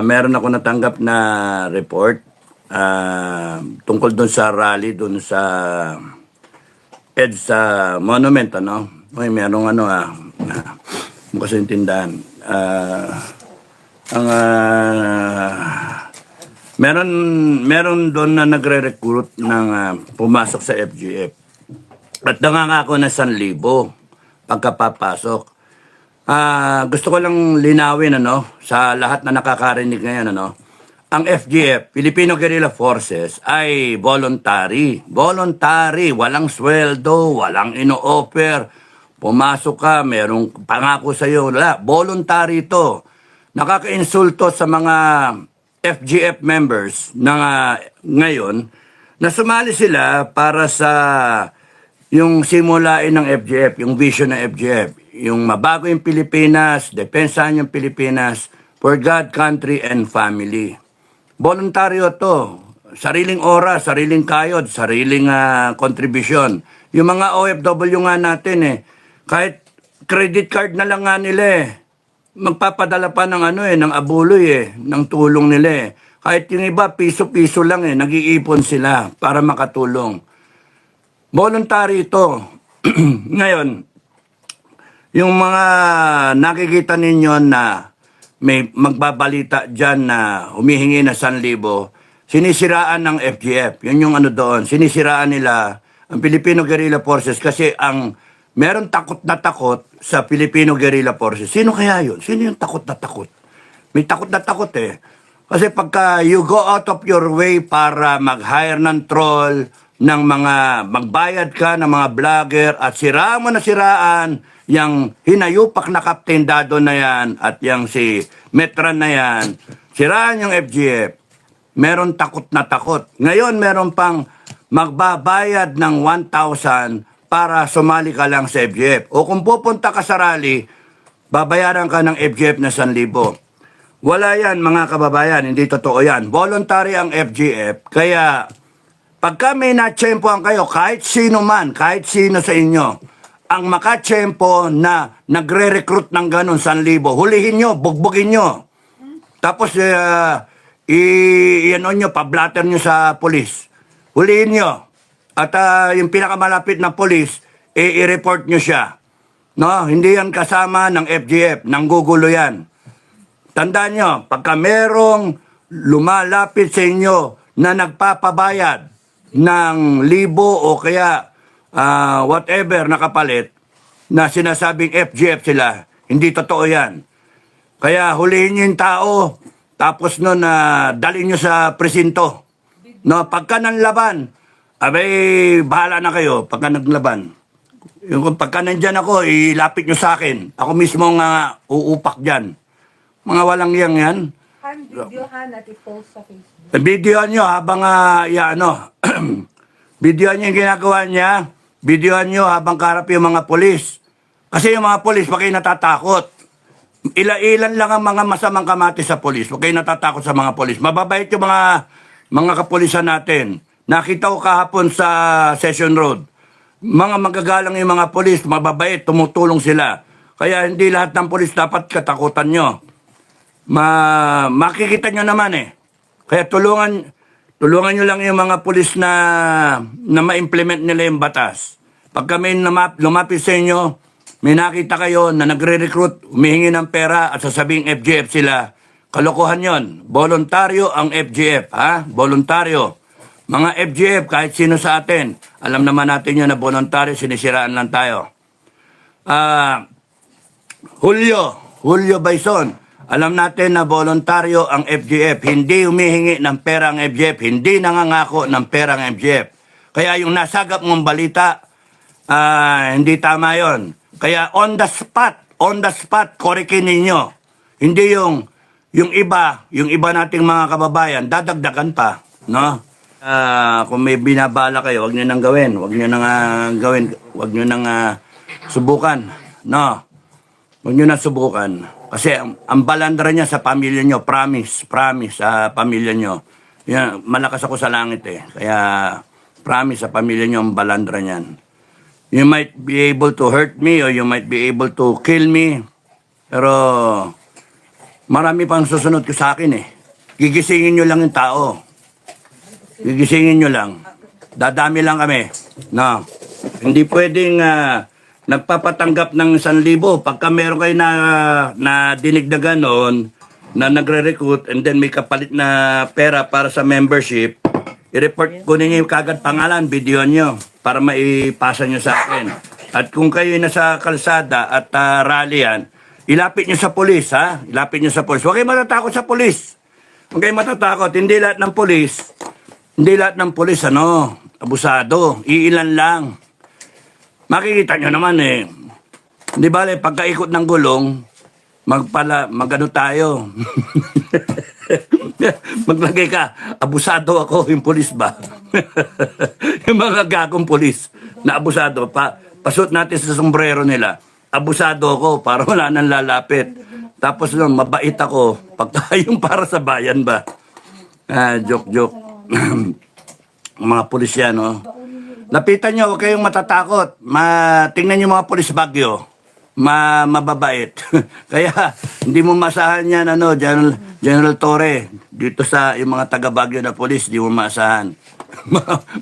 Meron ako natanggap na report tungkol doon sa rally doon sa EDSA Monument, ano? May merong bukas yung tindahan. Meron doon na nagre-recruit ng pumasok sa FGF. At nangangako na 1,000 pagkapapasok. Gusto ko lang linawin sa lahat na nakakarinig ngayon, ang FGF, Filipino Guerrilla Forces, ay voluntary. Voluntary, walang sweldo, walang ino-offer. Pumasok ka, merong pangako sa iyo, wala. Voluntary ito. Nakaka-insulto sa mga FGF members na ngayon na sumali sila para sa yung simulain ng FGF, yung vision ng FGF, yung mabago yung Pilipinas, depensahan yung Pilipinas for God, country, and family. Voluntaryo to. Sariling oras, sariling kayod, sariling contribution. Yung mga OFW nga natin kahit credit card na lang nga nila magpapadala pa ng ng abuloy ng tulong nila Kahit yung iba, piso-piso lang nag-iipon sila para makatulong. Voluntary ito. Ngayon, yung mga nakikita ninyo na may magbabalita dyan na humihingi na 1,000, sinisiraan ng FGF. Yun yung doon. Sinisiraan nila ang Filipino Guerrilla Forces kasi meron takot na takot sa Filipino Guerrilla Forces. Sino kaya yun? Sino yung takot na takot? May takot na takot Kasi pagka you go out of your way para mag-hire ng troll, ng mga magbayad ka ng mga vlogger at siraan mo na siraan yung hinayupak na Captain Dado na yan at yung si Metran na yan, siraan yung FGF. Meron takot na takot. Ngayon meron pang magbabayad ng 1,000 para sumali ka lang sa FGF. O kung pupunta ka sa rally, babayaran ka ng FGF na 1,000. Wala yan mga kababayan, hindi totoo yan. Voluntary ang FGF, kaya pagka may natsyempohan kayo, kahit sino man, kahit sino sa inyo, ang makatsyempo na nagre-recruit ng ganun 1,000, hulihin nyo, bugbugin nyo. Tapos, pablatter nyo sa polis. Hulihin nyo. At yung pinakamalapit na polis, i-report nyo siya. No? Hindi yan kasama ng FGF, nanggugulo yan. Tandaan nyo, pagka merong lumalapit sa inyo na nagpapabayad ng 1,000 o kaya whatever na kapalit na sinasabing FGF sila, hindi totoo yan. Kaya hulihin nyo yung tao, tapos nun dalhin nyo sa presinto. No, pagka nanlaban, bahala na kayo pagka naglaban. Yung pagka nandyan ako, ilapit nyo sa akin. Ako mismo nga uupak dyan. Mga walang yan. Videohan at i-post sa Facebook. Videohan nyo habang videohan nyo yung ginagawa niya. Videohan nyo habang karap yung mga polis. Kasi yung mga polis, wag kayo natatakot. Ilan lang ang mga masamang kamati sa polis. Wag kayo natatakot sa mga polis. Mababait yung mga kapulisan natin. Nakita ko kahapon sa Session Road. Mga magagalang yung mga polis, mababait, tumutulong sila. Kaya hindi lahat ng polis dapat katakutan nyo. Makikita nyo naman Kaya tulungan nyo lang yung mga pulis na ma-implement nila yung batas. Pag kami lumapit sa inyo, may nakita kayo na nagre-recruit, humihingi ng pera at sasabing FGF sila, kalokohan yon. Voluntaryo ang FGF, Voluntaryo. Mga FGF, kahit sino sa atin, alam naman natin yun na voluntaryo, sinisiraan lang tayo. Julio Baison, alam natin na voluntaryo ang FGF. Hindi humihingi ng pera ang FGF. Hindi nangangako ng pera ang FGF. Kaya yung nasagap mong balita, hindi tama yon. Kaya on the spot, korikin ninyo. Hindi yung iba nating mga kababayan, dadagdagan pa. No? Kung may binabala kayo, wag nyo nang gawin. Wag nyo nang gawin. Wag nyo nang subukan. No? Wag nyo nang subukan. Kasi ang balandra niya sa pamilya nyo, promise sa pamilya nyo. Yan, malakas ako sa langit Kaya promise sa pamilya nyo ang balandra niyan. You might be able to hurt me or you might be able to kill me. Pero Marami pang susunod ko sa akin eh. Gigisingin nyo lang yung tao. Gigisingin nyo lang. Dadami lang kami. No. Hindi pwedeng nagpapatanggap ng 1,000. Pagka meron kayo na dinig na ganon, na nagre-recruit and then may kapalit na pera para sa membership, i-report ko ninyo yung kagad pangalan, video nyo, para maipasa nyo sa akin. At kung kayo nasa kalsada at rally yan, ilapit nyo sa polis, ha? Ilapit nyo sa polis. Huwag kayo matatakot sa polis. Huwag kayo matatakot. Hindi lahat ng polis, abusado. Iilan lang. Makikita nyo naman eh. Hindi bale, pagkaikot ng gulong, magano tayo. Maglagay ka, abusado ako, yung polis ba? Yung mga gagong polis na abusado, pasot natin sa sombrero nila. Abusado ako para wala nang lalapit. Tapos nun, mabait ako. Pagka yung para sa bayan ba? Joke. Mga pulis yan, no? Lapitan nyo, huwag kayong matatakot. Tingnan nyo mga pulis Baguio. Mababait. Kaya, hindi mo masahan yan, General Torre. Dito sa yung mga taga Baguio na pulis, hindi mo masahan.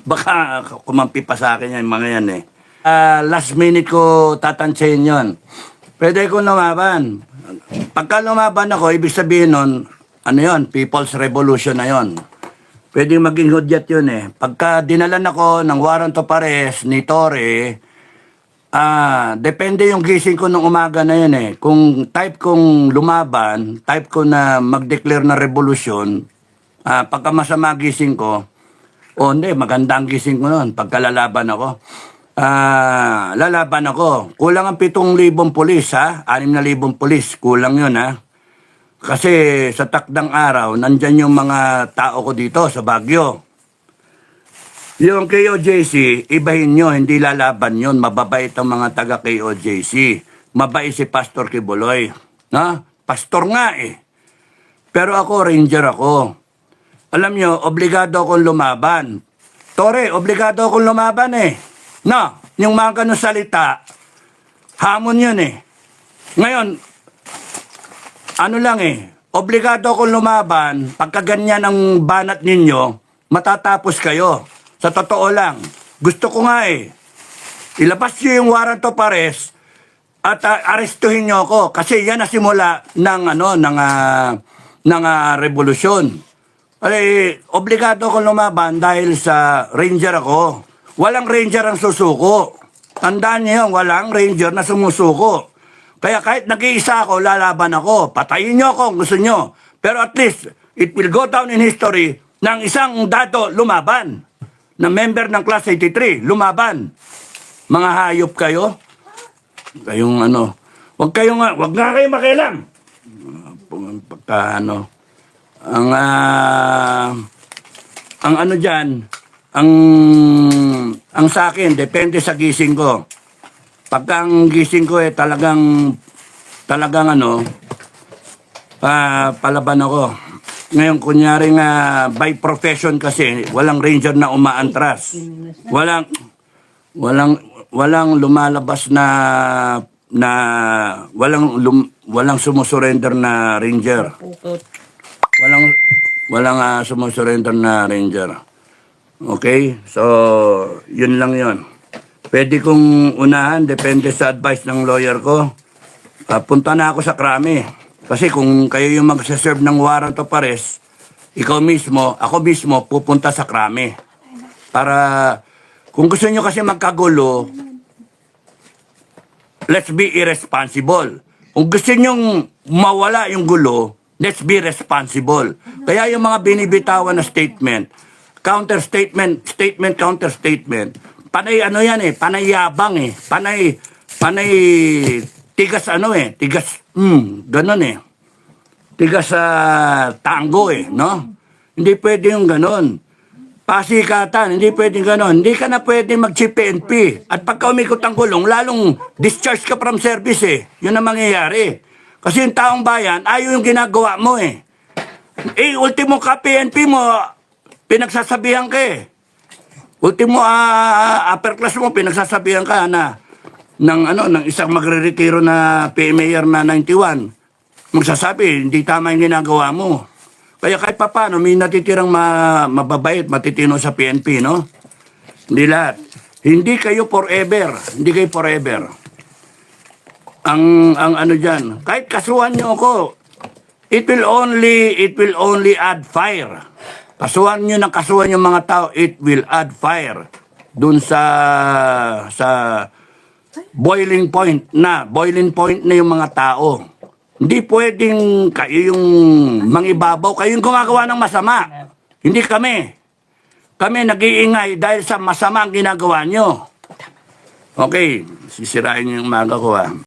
Baka kumampi pa sa akin yan, mga yan eh. Last minute ko tatansyahin yon. Pwede ko lumaban. Pagka lumaban ako, ibig sabihin nun, People's Revolution na yon. Pwede maging hudyat yun eh. Pagka dinalan ako ng warrant of arrest ni Torre, depende yung gising ko nung umaga na yun eh. Kung type kong lumaban, type ko na mag-declare na revolution, pagka masama gising ko, hindi, maganda ang gising ko nun. Pagka lalaban ako, lalaban ako. Kulang ang 7,000 pulis, ha? 6,000 pulis. Kulang yun, ha? Kasi sa takdang araw, nandyan yung mga tao ko dito sa Baguio. Yung KOJC, ibahin nyo, hindi lalaban yun. Mababait ang mga taga KOJC. Mabait si Pastor Kibuloy. Pastor nga eh. Pero ako, ranger ako. Alam nyo, obligado akong lumaban. Tore, obligado akong lumaban eh. Yung mga ganun salita, hamon yun eh. Ngayon, obligado akong lumaban, pagka ganyan ang banat ninyo, matatapos kayo. Sa totoo lang, gusto ko nga eh, ilabas nyo yung warrant of arrest at arestuhin nyo ako kasi yan na simula ng revolusyon. Obligado akong lumaban dahil sa ranger ako. Walang ranger ang susuko. Tandaan niyo yun, walang ranger na sumusuko. Kaya kahit nag-iisa ako, lalaban ako. Patayin nyo ako kung gusto nyo. Pero at least, it will go down in history ng isang dato lumaban. Na member ng Class 83, lumaban. Mga hayop kayo. Kayong wag nga kayo makialam. Pagka ang sa akin, depende sa gising ko. Pagka ang gising ko talagang palaban ako. Ngayon, kunyari nga, by profession kasi, walang ranger na umaantras. Walang lumalabas walang sumusurrender na ranger. Walang sumusurrender na ranger. Okay? So, yun lang yun. Pwede kong unahan, depende sa advice ng lawyer ko. Punta na ako sa krami. Kasi kung kayo yung magsaserve ng warrant of arrest, ako mismo, pupunta sa krami. Para, kung gusto nyo kasi magkagulo, let's be irresponsible. Kung gusto nyo mawala yung gulo, let's be responsible. Kaya yung mga binibitawan na statement, counter-statement, counter-statement, panay panay yabang eh. Panay tigas ganun eh. Tigas tango eh, no? Hindi pwede yung ganun. Pasikatan, hindi pwede ganun. Hindi ka na pwede mag-chief PNP. At pagka umikot ang gulong, lalong discharge ka from service eh. Yun ang mangyayari. Kasi yung taong bayan, ayaw yung ginagawa mo eh. Ultimo ka PNP mo, pinagsasabihan ka eh. Ultimo upper class mo, pinagsasabihan ka ng isang magre-retiro na PMAR na 91. magsasabi, hindi tama yung ginagawa mo. Kaya kahit papaano, may natitirang mababait, matitino sa PNP, no? Hindi lahat. Hindi kayo forever. Hindi kayo forever. Ang ano dyan, kahit kasuhan nyo ako, it will only add fire. Kasuhan nyo ng kasuhan yung mga tao, it will add fire dun sa boiling point na yung mga tao. Hindi pwedeng kayo yung mangibabaw, kayo yung gumagawa ng masama. Hindi kami. Kami nag-iingay dahil sa masama ang ginagawa nyo. Okay, sisirain yung umaga ko